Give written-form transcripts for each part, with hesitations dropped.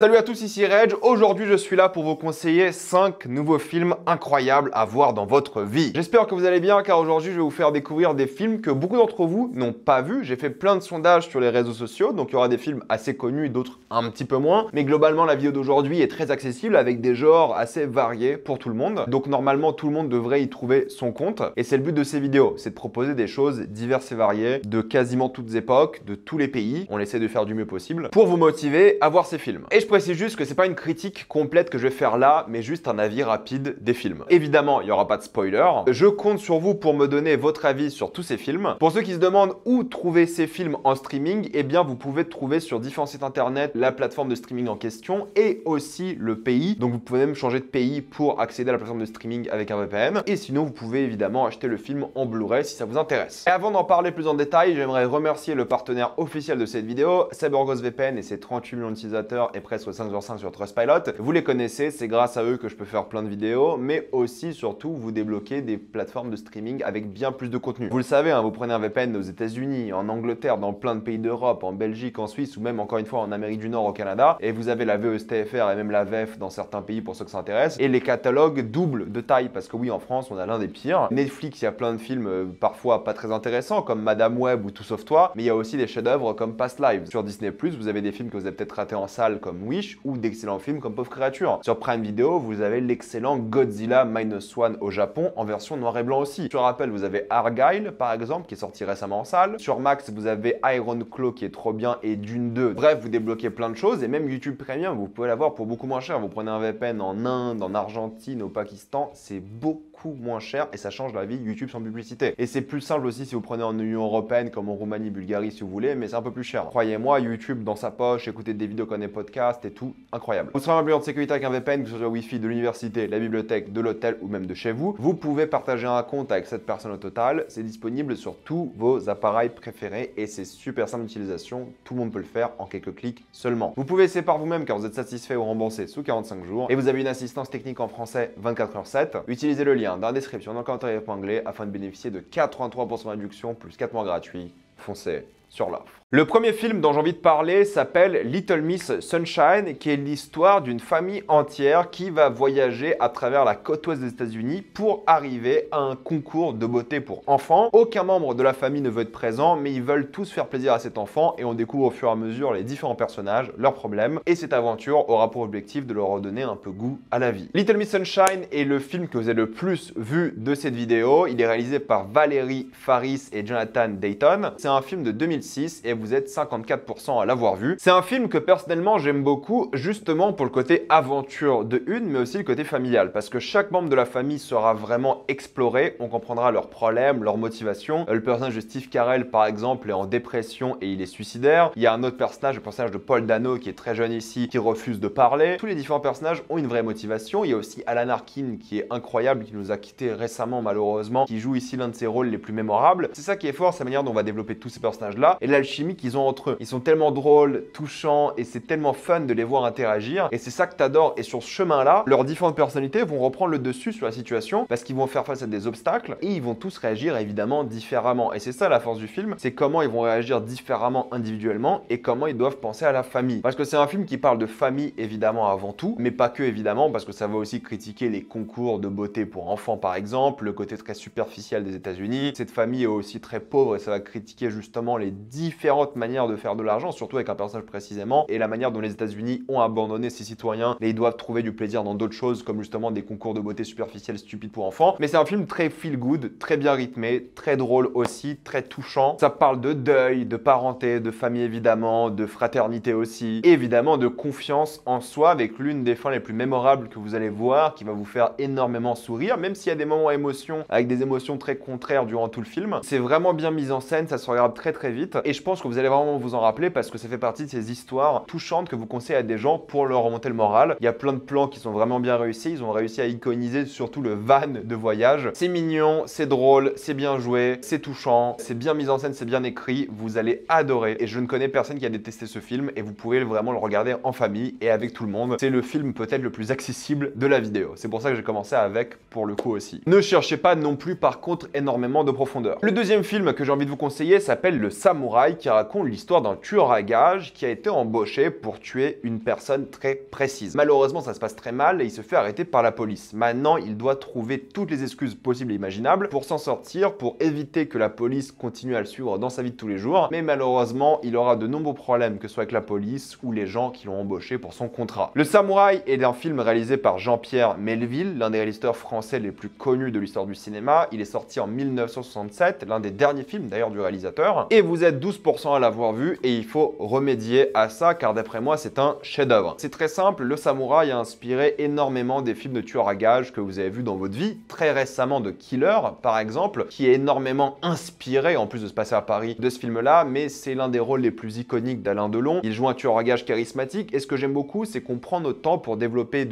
Salut à tous, ici Reg. Aujourd'hui, je suis là pour vous conseiller 5 nouveaux films incroyables à voir dans votre vie. J'espère que vous allez bien car aujourd'hui, je vais vous faire découvrir des films que beaucoup d'entre vous n'ont pas vus. J'ai fait plein de sondages sur les réseaux sociaux, donc il y aura des films assez connus et d'autres un petit peu moins. Mais globalement, la vidéo d'aujourd'hui est très accessible avec des genres assez variés pour tout le monde. Donc normalement, tout le monde devrait y trouver son compte. Et c'est le but de ces vidéos, c'est de proposer des choses diverses et variées de quasiment toutes époques, de tous les pays. On essaie de faire du mieux possible pour vous motiver à voir ces films. Et je précise juste que c'est pas une critique complète que je vais faire là, mais juste un avis rapide des films. Évidemment, il n'y aura pas de spoiler. Je compte sur vous pour me donner votre avis sur tous ces films. Pour ceux qui se demandent où trouver ces films en streaming, eh bien vous pouvez trouver sur différents sites internet la plateforme de streaming en question et aussi le pays. Donc vous pouvez même changer de pays pour accéder à la plateforme de streaming avec un VPN. Et sinon, vous pouvez évidemment acheter le film en Blu-ray si ça vous intéresse. Et avant d'en parler plus en détail, j'aimerais remercier le partenaire officiel de cette vidéo, CyberGhost VPN et ses 38 millions d'utilisateurs et presque 5/5 sur Trustpilot. Vous les connaissez, c'est grâce à eux que je peux faire plein de vidéos, mais aussi surtout vous débloquer des plateformes de streaming avec bien plus de contenu. Vous le savez, hein, vous prenez un VPN aux États-Unis, en Angleterre, dans plein de pays d'Europe, en Belgique, en Suisse ou même encore une fois en Amérique du Nord, au Canada, et vous avez la VSTFR et même la VEF dans certains pays pour ceux que ça intéresse. Et les catalogues doublent de taille parce que oui, en France, on a l'un des pires. Netflix, il y a plein de films parfois pas très intéressants comme Madame Web ou Tout sauf toi, mais il y a aussi des chefs-d'œuvre comme Past Lives. Sur Disney+, vous avez des films que vous avez peut-être ratés en salle comme Wish ou d'excellents films comme Pauvre Créature. Sur Prime Video, vous avez l'excellent Godzilla Minus One au Japon en version noir et blanc aussi. Je rappelle, vous avez Argyle par exemple qui est sorti récemment en salle. Sur Max, vous avez Iron Claw qui est trop bien et Dune 2. Bref, vous débloquez plein de choses et même YouTube Premium, vous pouvez l'avoir pour beaucoup moins cher. Vous prenez un VPN en Inde, en Argentine, au Pakistan, c'est beaucoup moins cher et ça change la vie de YouTube sans publicité. Et c'est plus simple aussi si vous prenez en Union Européenne comme en Roumanie, Bulgarie si vous voulez, mais c'est un peu plus cher. Croyez-moi, YouTube dans sa poche, écouter des vidéos comme des podcasts et tout, incroyable. Vous serez un plan de sécurité avec un VPN, que ce soit le Wi-Fi de l'université, la bibliothèque, de l'hôtel ou même de chez vous. Vous pouvez partager un compte avec 7 personnes au total. C'est disponible sur tous vos appareils préférés et c'est super simple d'utilisation. Tout le monde peut le faire en quelques clics seulement. Vous pouvez essayer par vous-même car vous êtes satisfait ou remboursé sous 45 jours et vous avez une assistance technique en français 24h7. Utilisez le lien dans la description dans le commentaire épinglé afin de bénéficier de 83% de réduction plus 4 mois gratuits. Foncez sur l'offre. Le premier film dont j'ai envie de parler s'appelle Little Miss Sunshine, qui est l'histoire d'une famille entière qui va voyager à travers la côte ouest des États-Unis pour arriver à un concours de beauté pour enfants. Aucun membre de la famille ne veut être présent, mais ils veulent tous faire plaisir à cet enfant et on découvre au fur et à mesure les différents personnages, leurs problèmes, et cette aventure aura pour objectif de leur redonner un peu goût à la vie. Little Miss Sunshine est le film que vous avez le plus vu de cette vidéo. Il est réalisé par Valérie Faris et Jonathan Dayton. C'est un film de 2006 et vous êtes 54% à l'avoir vu. C'est un film que personnellement j'aime beaucoup justement pour le côté aventure de une, mais aussi le côté familial parce que chaque membre de la famille sera vraiment exploré. On comprendra leurs problèmes, leurs motivations. Le personnage de Steve Carell par exemple est en dépression et il est suicidaire. Il y a un autre personnage, le personnage de Paul Dano qui est très jeune ici, qui refuse de parler. Tous les différents personnages ont une vraie motivation. Il y a aussi Alan Arkin qui est incroyable, qui nous a quittés récemment malheureusement, qui joue ici l'un de ses rôles les plus mémorables. C'est ça qui est fort, c'est la manière dont on va développer tous ces personnages-là et l'alchimie qu'ils ont entre eux. Ils sont tellement drôles, touchants et c'est tellement fun de les voir interagir et c'est ça que t'adores. Et sur ce chemin-là, leurs différentes personnalités vont reprendre le dessus sur la situation parce qu'ils vont faire face à des obstacles et ils vont tous réagir évidemment différemment. Et c'est ça la force du film, c'est comment ils vont réagir différemment individuellement et comment ils doivent penser à la famille. Parce que c'est un film qui parle de famille évidemment avant tout, mais pas que évidemment parce que ça va aussi critiquer les concours de beauté pour enfants par exemple, le côté très superficiel des États-Unis. Cette famille est aussi très pauvre et ça va critiquer justement les différentes manières de faire de l'argent, surtout avec un personnage précisément, et la manière dont les États-Unis ont abandonné ses citoyens et ils doivent trouver du plaisir dans d'autres choses comme justement des concours de beauté superficiels stupides pour enfants. Mais c'est un film très feel good, très bien rythmé, très drôle aussi, très touchant. Ça parle de deuil, de parenté, de famille évidemment, de fraternité aussi, et évidemment de confiance en soi avec l'une des fins les plus mémorables que vous allez voir, qui va vous faire énormément sourire, même s'il y a des moments émotions avec des émotions très contraires durant tout le film. C'est vraiment bien mis en scène, ça se regarde très très vite et je pense que vous allez vraiment vous en rappeler parce que ça fait partie de ces histoires touchantes que vous conseillez à des gens pour leur remonter le moral. Il y a plein de plans qui sont vraiment bien réussis, ils ont réussi à iconiser surtout le van de voyage. C'est mignon, c'est drôle, c'est bien joué, c'est touchant, c'est bien mis en scène, c'est bien écrit, vous allez adorer et je ne connais personne qui a détesté ce film et vous pouvez vraiment le regarder en famille et avec tout le monde. C'est le film peut-être le plus accessible de la vidéo. C'est pour ça que j'ai commencé avec pour le coup aussi. Ne cherchez pas non plus par contre énormément de profondeur. Le deuxième film que j'ai envie de vous conseiller s'appelle Le Samouraï. samouraï qui raconte l'histoire d'un tueur à gages qui a été embauché pour tuer une personne très précise. Malheureusement, ça se passe très mal et il se fait arrêter par la police. Maintenant, il doit trouver toutes les excuses possibles et imaginables pour s'en sortir, pour éviter que la police continue à le suivre dans sa vie de tous les jours. Mais malheureusement, il aura de nombreux problèmes, que ce soit avec la police ou les gens qui l'ont embauché pour son contrat. Le Samouraï est un film réalisé par Jean-Pierre Melville, l'un des réalisateurs français les plus connus de l'histoire du cinéma. Il est sorti en 1967, l'un des derniers films d'ailleurs du réalisateur. Et vous êtes 12% à l'avoir vu et il faut remédier à ça car d'après moi c'est un chef-d'œuvre. C'est très simple, le Samouraï a inspiré énormément des films de tueurs à gages que vous avez vus dans votre vie. Très récemment de Killer par exemple, qui est énormément inspiré, en plus de se passer à Paris, de ce film-là, mais c'est l'un des rôles les plus iconiques d'Alain Delon. Il joue un tueur à gages charismatique et ce que j'aime beaucoup, c'est qu'on prend notre temps pour développer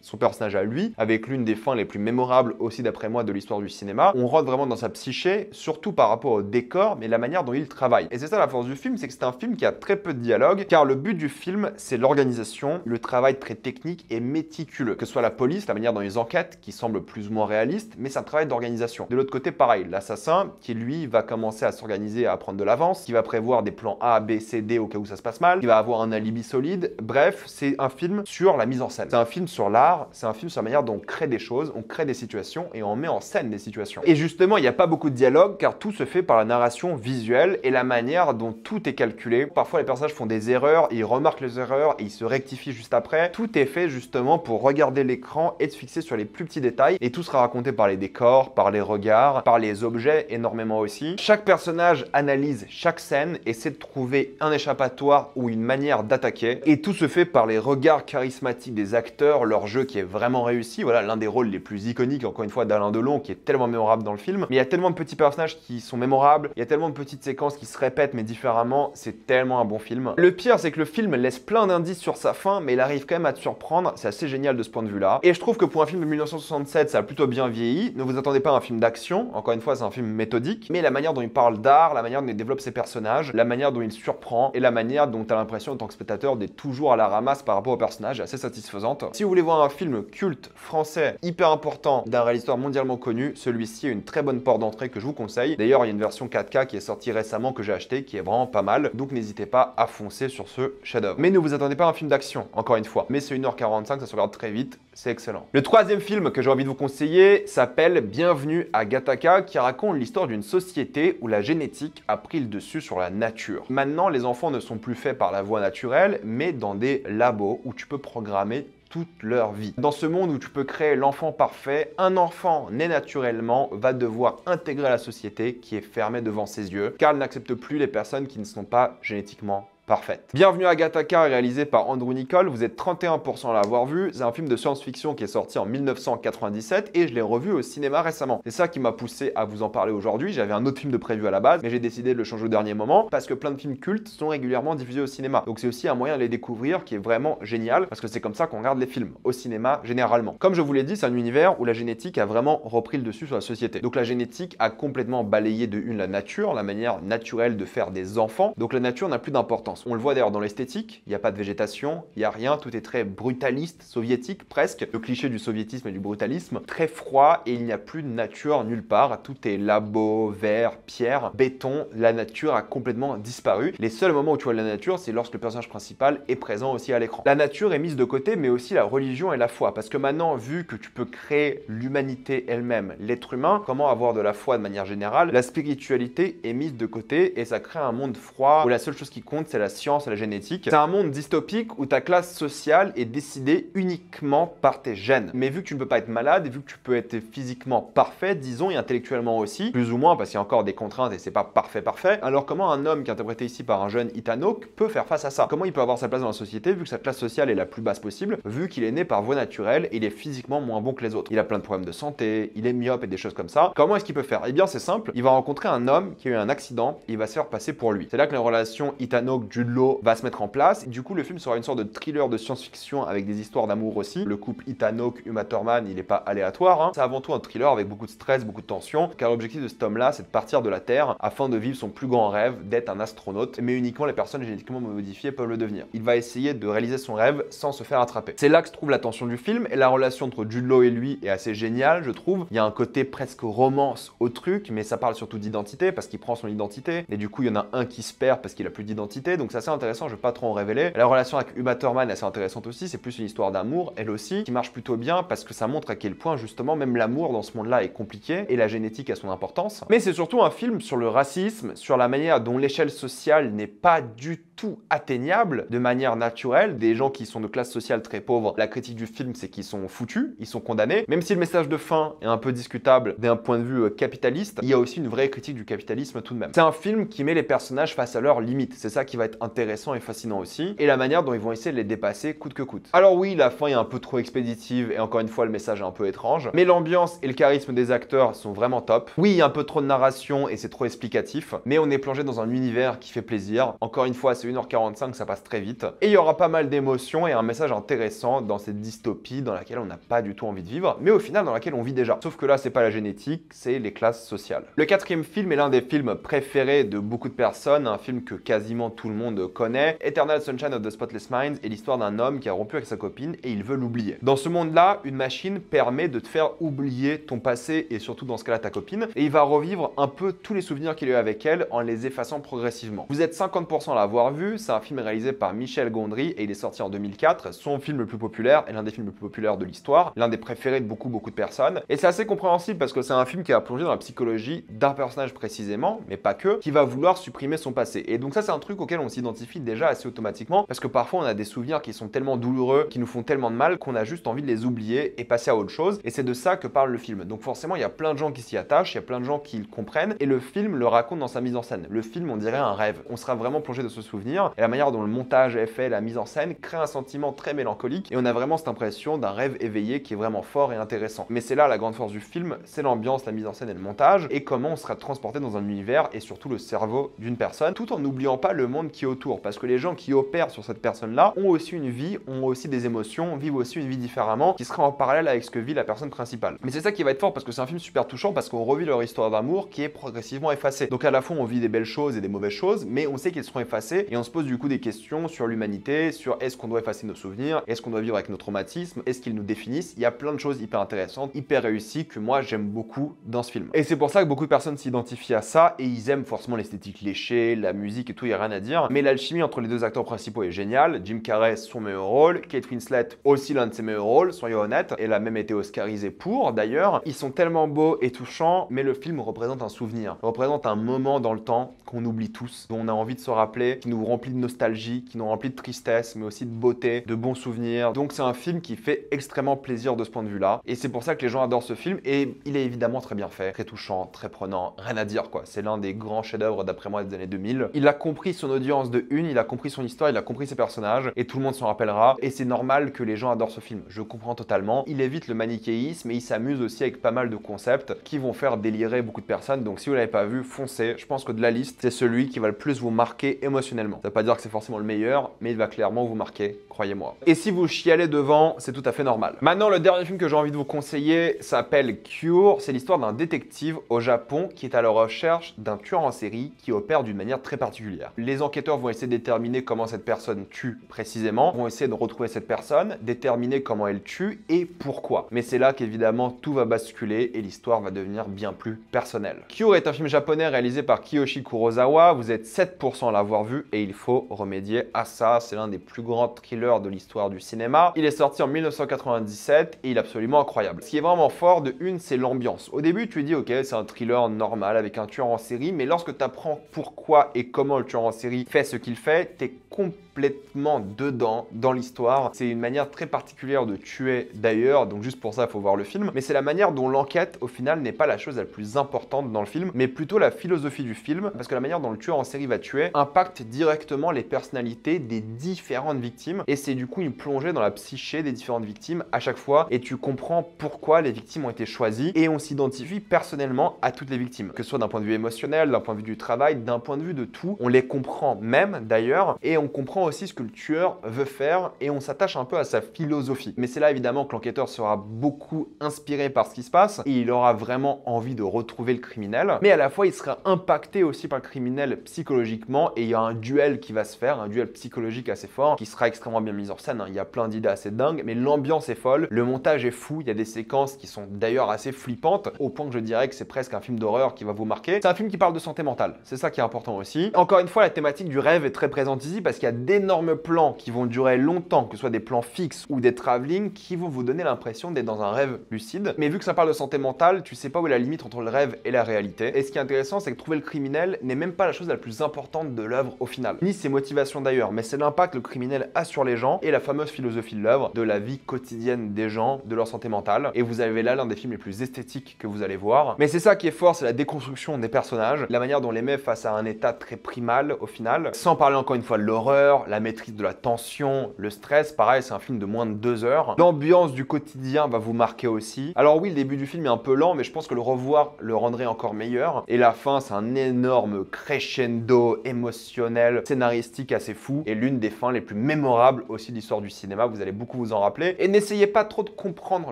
son personnage à lui, avec l'une des fins les plus mémorables aussi d'après moi de l'histoire du cinéma. On rentre vraiment dans sa psyché, surtout par rapport au décor, mais la manière dont il travaille. Et c'est ça la force du film, c'est que c'est un film qui a très peu de dialogue, car le but du film, c'est l'organisation, le travail très technique et méticuleux. Que ce soit la police, la manière dont ils enquêtent, qui semble plus ou moins réaliste, mais c'est un travail d'organisation. De l'autre côté, pareil, l'assassin, qui lui va commencer à s'organiser, à prendre de l'avance, qui va prévoir des plans A, B, C, D au cas où ça se passe mal, qui va avoir un alibi solide. Bref, c'est un film sur la mise en scène. C'est un film sur l'art, c'est un film sur la manière dont on crée des choses, on crée des situations et on met en scène des situations. Et justement, il n'y a pas beaucoup de dialogue car tout se fait par la narration visuelle et la manière dont tout est calculé. Parfois, les personnages font des erreurs, ils remarquent les erreurs et ils se rectifient juste après. Tout est fait justement pour regarder l'écran et se fixer sur les plus petits détails et tout sera raconté par les décors, par les regards, par les objets énormément aussi. Chaque personnage analyse chaque scène, essaie de trouver un échappatoire ou une manière d'attaquer et tout se fait par les regards charismatiques des acteurs, leur jeu qui est vraiment réussi. Voilà, l'un des rôles les plus iconiques, encore une fois, d'Alain Delon, qui est tellement mémorable dans le film. Mais il y a tellement de petits personnages qui sont mémorables, il y a tellement de petites séquences qui se répètent mais différemment, c'est tellement un bon film. Le pire, c'est que le film laisse plein d'indices sur sa fin, mais il arrive quand même à te surprendre, c'est assez génial de ce point de vue-là. Et je trouve que pour un film de 1967, ça a plutôt bien vieilli. Ne vous attendez pas à un film d'action, encore une fois, c'est un film méthodique, mais la manière dont il parle d'art, la manière dont il développe ses personnages, la manière dont il surprend et la manière dont tu as l'impression en tant que spectateur d'être toujours à la ramasse par rapport au personnage est assez satisfaisante. Si vous voulez voir un film culte français hyper important d'un réalisateur mondialement connu, celui-ci est une très bonne porte d'entrée que je vous conseille. D'ailleurs, il y a une version 4K qui est sortie récemment que j'ai acheté qui est vraiment pas mal, donc n'hésitez pas à foncer sur ce chef-d'œuvre. Mais ne vous attendez pas à un film d'action, encore une fois. Mais c'est 1h45, ça se regarde très vite, c'est excellent. Le troisième film que j'ai envie de vous conseiller s'appelle Bienvenue à Gattaca, qui raconte l'histoire d'une société où la génétique a pris le dessus sur la nature. Maintenant, les enfants ne sont plus faits par la voie naturelle, mais dans des labos où tu peux programmer toute leur vie. Dans ce monde où tu peux créer l'enfant parfait, un enfant né naturellement va devoir intégrer la société qui est fermée devant ses yeux, car elle n'accepte plus les personnes qui ne sont pas génétiquement parfaite. Bienvenue à Gattaca, réalisé par Andrew Niccol, vous êtes 31% à l'avoir vu, c'est un film de science-fiction qui est sorti en 1997 et je l'ai revu au cinéma récemment. C'est ça qui m'a poussé à vous en parler aujourd'hui, j'avais un autre film de prévu à la base, mais j'ai décidé de le changer au dernier moment parce que plein de films cultes sont régulièrement diffusés au cinéma. Donc c'est aussi un moyen de les découvrir qui est vraiment génial parce que c'est comme ça qu'on regarde les films, au cinéma généralement. Comme je vous l'ai dit, c'est un univers où la génétique a vraiment repris le dessus sur la société. Donc la génétique a complètement balayé de une la nature, la manière naturelle de faire des enfants, donc la nature n'a plus d'importance. On le voit d'ailleurs dans l'esthétique, il n'y a pas de végétation, il n'y a rien, tout est très brutaliste, soviétique presque. Le cliché du soviétisme et du brutalisme, très froid et il n'y a plus de nature nulle part. Tout est labo, verre, pierre, béton. La nature a complètement disparu. Les seuls moments où tu vois la nature, c'est lorsque le personnage principal est présent aussi à l'écran. La nature est mise de côté, mais aussi la religion et la foi. Parce que maintenant, vu que tu peux créer l'humanité elle-même, l'être humain, comment avoir de la foi de manière générale, la spiritualité est mise de côté et ça crée un monde froid où la seule chose qui compte, c'est la science et la génétique. C'est un monde dystopique où ta classe sociale est décidée uniquement par tes gènes. Mais vu que tu ne peux pas être malade et vu que tu peux être physiquement parfait, disons, et intellectuellement aussi, plus ou moins parce qu'il y a encore des contraintes et c'est pas parfait, alors comment un homme qui est interprété ici par un jeune Ethan Hawke peut faire face à ça? Comment il peut avoir sa place dans la société vu que sa classe sociale est la plus basse possible, vu qu'il est né par voie naturelle et il est physiquement moins bon que les autres? Il a plein de problèmes de santé, il est myope et des choses comme ça. Comment est-ce qu'il peut faire? Eh bien c'est simple, il va rencontrer un homme qui a eu un accident, et il va se faire passer pour lui. C'est là que la relation Ethan Hawke Jude Law va se mettre en place. Du coup, le film sera une sorte de thriller de science-fiction avec des histoires d'amour aussi. Le couple Ethan Hawke, Uma Thurman, il n'est pas aléatoire, hein. C'est avant tout un thriller avec beaucoup de stress, beaucoup de tension, car l'objectif de cet homme-là, c'est de partir de la Terre afin de vivre son plus grand rêve, d'être un astronaute, mais uniquement les personnes génétiquement modifiées peuvent le devenir. Il va essayer de réaliser son rêve sans se faire attraper. C'est là que se trouve la tension du film, et la relation entre Jude Law et lui est assez géniale, je trouve. Il y a un côté presque romance au truc, mais ça parle surtout d'identité, parce qu'il prend son identité, et du coup, il y en a un qui se perd parce qu'il a plus d'identité, donc c'est assez intéressant, je vais pas trop en révéler. La relation avec Uma Thurman est assez intéressante aussi, c'est plus une histoire d'amour, elle aussi, qui marche plutôt bien, parce que ça montre à quel point, justement, même l'amour dans ce monde-là est compliqué, et la génétique a son importance. Mais c'est surtout un film sur le racisme, sur la manière dont l'échelle sociale n'est pas du tout atteignable de manière naturelle. Des gens qui sont de classe sociale très pauvre, la critique du film, c'est qu'ils sont foutus, ils sont condamnés. Même si le message de fin est un peu discutable d'un point de vue capitaliste, il y a aussi une vraie critique du capitalisme tout de même. C'est un film qui met les personnages face à leurs limites. C'est ça qui va être intéressant et fascinant aussi. Et la manière dont ils vont essayer de les dépasser coûte que coûte. Alors oui, la fin est un peu trop expéditive et encore une fois, le message est un peu étrange. Mais l'ambiance et le charisme des acteurs sont vraiment top. Oui, il y a un peu trop de narration et c'est trop explicatif. Mais on est plongé dans un univers qui fait plaisir. Encore une fois, c'est 1h45, ça passe très vite. Et il y aura pas mal d'émotions et un message intéressant dans cette dystopie dans laquelle on n'a pas du tout envie de vivre, mais au final dans laquelle on vit déjà. Sauf que là, c'est pas la génétique, c'est les classes sociales. Le quatrième film est l'un des films préférés de beaucoup de personnes, un film que quasiment tout le monde connaît. Eternal Sunshine of the Spotless Mind est l'histoire d'un homme qui a rompu avec sa copine et il veut l'oublier. Dans ce monde-là, une machine permet de te faire oublier ton passé et surtout dans ce cas-là ta copine, et il va revivre un peu tous les souvenirs qu'il a eu avec elle en les effaçant progressivement. Vous êtes 50% à l'avoir vu, c'est un film réalisé par Michel Gondry et il est sorti en 2004, son film le plus populaire et l'un des films les plus populaires de l'histoire, l'un des préférés de beaucoup de personnes. Et c'est assez compréhensible parce que c'est un film qui va plonger dans la psychologie d'un personnage précisément, mais pas que, qui va vouloir supprimer son passé. Et donc ça, c'est un truc auquel on s'identifie déjà assez automatiquement parce que parfois on a des souvenirs qui sont tellement douloureux, qui nous font tellement de mal qu'on a juste envie de les oublier et passer à autre chose. Et c'est de ça que parle le film. Donc forcément, il y a plein de gens qui s'y attachent, il y a plein de gens qui le comprennent et le film le raconte dans sa mise en scène. Le film, on dirait un rêve. On sera vraiment plongé dans ce souvenir et la manière dont le montage est fait, la mise en scène, crée un sentiment très mélancolique et on a vraiment cette impression d'un rêve éveillé qui est vraiment fort et intéressant. Mais c'est là la grande force du film, c'est l'ambiance, la mise en scène et le montage et comment on sera transporté dans un univers et surtout le cerveau d'une personne tout en n'oubliant pas le monde qui est autour parce que les gens qui opèrent sur cette personne-là ont aussi une vie, ont aussi des émotions, vivent aussi une vie différemment qui sera en parallèle avec ce que vit la personne principale. Mais c'est ça qui va être fort parce que c'est un film super touchant parce qu'on revit leur histoire d'amour qui est progressivement effacée. Donc à la fois on vit des belles choses et des mauvaises choses, mais on sait qu'elles seront effacées et on se pose du coup des questions sur l'humanité, sur est-ce qu'on doit effacer nos souvenirs, est-ce qu'on doit vivre avec nos traumatismes, est-ce qu'ils nous définissent. Il y a plein de choses hyper intéressantes, hyper réussies que moi j'aime beaucoup dans ce film. Et c'est pour ça que beaucoup de personnes s'identifient à ça et ils aiment forcément l'esthétique léchée, la musique et tout, il n'y a rien à dire. Mais l'alchimie entre les deux acteurs principaux est géniale. Jim Carrey, son meilleur rôle, Kate Winslet aussi l'un de ses meilleurs rôles, soyons honnêtes. Elle a même été oscarisée pour d'ailleurs. Ils sont tellement beaux et touchants, mais le film représente un souvenir, représente un moment dans le temps qu'on oublie tous, dont on a envie de se rappeler, qui nous remplit de nostalgie, qui nous remplit de tristesse, mais aussi de beauté, de bons souvenirs. Donc c'est un film qui fait extrêmement plaisir de ce point de vue-là. Et c'est pour ça que les gens adorent ce film. Et il est évidemment très bien fait, très touchant, très prenant, rien à dire quoi. C'est l'un des grands chefs-d'œuvre d'après moi des années 2000. Il a compris son audience de une, il a compris son histoire, il a compris ses personnages et tout le monde s'en rappellera. Et c'est normal que les gens adorent ce film. Je comprends totalement. Il évite le manichéisme et il s'amuse aussi avec pas mal de concepts qui vont faire délirer beaucoup de personnes. Donc si vous l'avez pas vu, foncez. Je pense que de la liste, c'est celui qui va le plus vous marquer émotionnellement. Ça veut pas dire que c'est forcément le meilleur, mais il va clairement vous marquer, croyez-moi. Et si vous chialez devant, c'est tout à fait normal. Maintenant, le dernier film que j'ai envie de vous conseiller s'appelle Cure. C'est l'histoire d'un détective au Japon qui est à la recherche d'un tueur en série qui opère d'une manière très particulière. Les enquêteurs vont essayer de déterminer comment cette personne tue précisément, vont essayer de retrouver cette personne, déterminer comment elle tue et pourquoi. Mais c'est là qu'évidemment tout va basculer et l'histoire va devenir bien plus personnelle. Cure est un film japonais réalisé par Kiyoshi Kurosawa. Vous êtes 7% à l'avoir vu et il faut remédier à ça. C'est l'un des plus grands thrillers de l'histoire du cinéma. Il est sorti en 1997 et il est absolument incroyable. Ce qui est vraiment fort de une, c'est l'ambiance. Au début, tu te dis ok, c'est un thriller normal avec un tueur en série, mais lorsque tu apprends pourquoi et comment le tueur en série fait ce qu'il fait, t'es complètement complètement dedans, dans l'histoire. C'est une manière très particulière de tuer d'ailleurs, donc juste pour ça, il faut voir le film. Mais c'est la manière dont l'enquête, au final, n'est pas la chose la plus importante dans le film, mais plutôt la philosophie du film, parce que la manière dont le tueur en série va tuer impacte directement les personnalités des différentes victimes, et c'est du coup une plongée dans la psyché des différentes victimes à chaque fois, et tu comprends pourquoi les victimes ont été choisies, et on s'identifie personnellement à toutes les victimes, que ce soit d'un point de vue émotionnel, d'un point de vue du travail, d'un point de vue de tout. On les comprend même d'ailleurs, et on comprend aussi ce que le tueur veut faire, et on s'attache un peu à sa philosophie. Mais c'est là évidemment que l'enquêteur sera beaucoup inspiré par ce qui se passe, et il aura vraiment envie de retrouver le criminel, mais à la fois il sera impacté aussi par le criminel psychologiquement, et il y a un duel qui va se faire, un duel psychologique assez fort, qui sera extrêmement bien mis en scène, hein. Il y a plein d'idées assez dingues, mais l'ambiance est folle, le montage est fou, il y a des séquences qui sont d'ailleurs assez flippantes, au point que je dirais que c'est presque un film d'horreur qui va vous marquer. C'est un film qui parle de santé mentale, c'est ça qui est important aussi. Encore une fois, la thématique du rêve est très présente ici, parce qu'il y a d'énormes plans qui vont durer longtemps, que ce soit des plans fixes ou des travelling, qui vont vous donner l'impression d'être dans un rêve lucide. Mais vu que ça parle de santé mentale, tu sais pas où est la limite entre le rêve et la réalité. Et ce qui est intéressant, c'est que trouver le criminel n'est même pas la chose la plus importante de l'œuvre au final, ni ses motivations d'ailleurs, mais c'est l'impact que le criminel a sur les gens et la fameuse philosophie de l'œuvre, de la vie quotidienne des gens, de leur santé mentale. Et vous avez là l'un des films les plus esthétiques que vous allez voir. Mais c'est ça qui est fort, c'est la déconstruction des personnages, la manière dont on les met face à un état très primal au final, sans parler encore une fois de l'horreur, la maîtrise de la tension, le stress. Pareil, c'est un film de moins de 2 heures. L'ambiance du quotidien va vous marquer aussi. Alors oui, le début du film est un peu lent, mais je pense que le revoir le rendrait encore meilleur. Et la fin, c'est un énorme crescendo émotionnel, scénaristique assez fou, et l'une des fins les plus mémorables aussi de l'histoire du cinéma. Vous allez beaucoup vous en rappeler. Et n'essayez pas trop de comprendre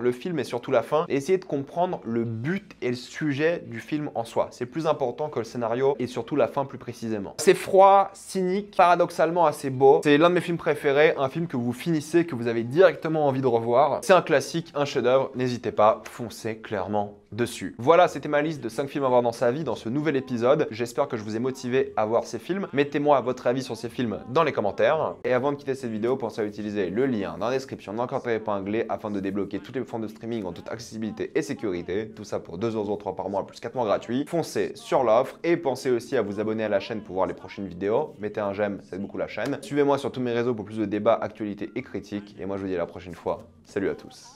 le film et surtout la fin. Essayez de comprendre le but et le sujet du film en soi. C'est plus important que le scénario et surtout la fin plus précisément. C'est froid, cynique, paradoxalement assez beau. C'est l'un de mes films préférés, un film que vous finissez, que vous avez directement envie de revoir. C'est un classique, un chef-d'œuvre. N'hésitez pas, foncez clairement dessus. Voilà, c'était ma liste de 5 films à voir dans sa vie dans ce nouvel épisode. J'espère que je vous ai motivé à voir ces films. Mettez-moi votre avis sur ces films dans les commentaires. Et avant de quitter cette vidéo, pensez à utiliser le lien dans la description dans le commentaire épinglé afin de débloquer toutes les plateformes de streaming en toute accessibilité et sécurité. Tout ça pour 2,03€ par mois plus 4 mois gratuits. Foncez sur l'offre et pensez aussi à vous abonner à la chaîne pour voir les prochaines vidéos. Mettez un j'aime, ça aide beaucoup la chaîne. Suivez-moi sur tous mes réseaux pour plus de débats, actualités et critiques. Et moi je vous dis à la prochaine fois. Salut à tous.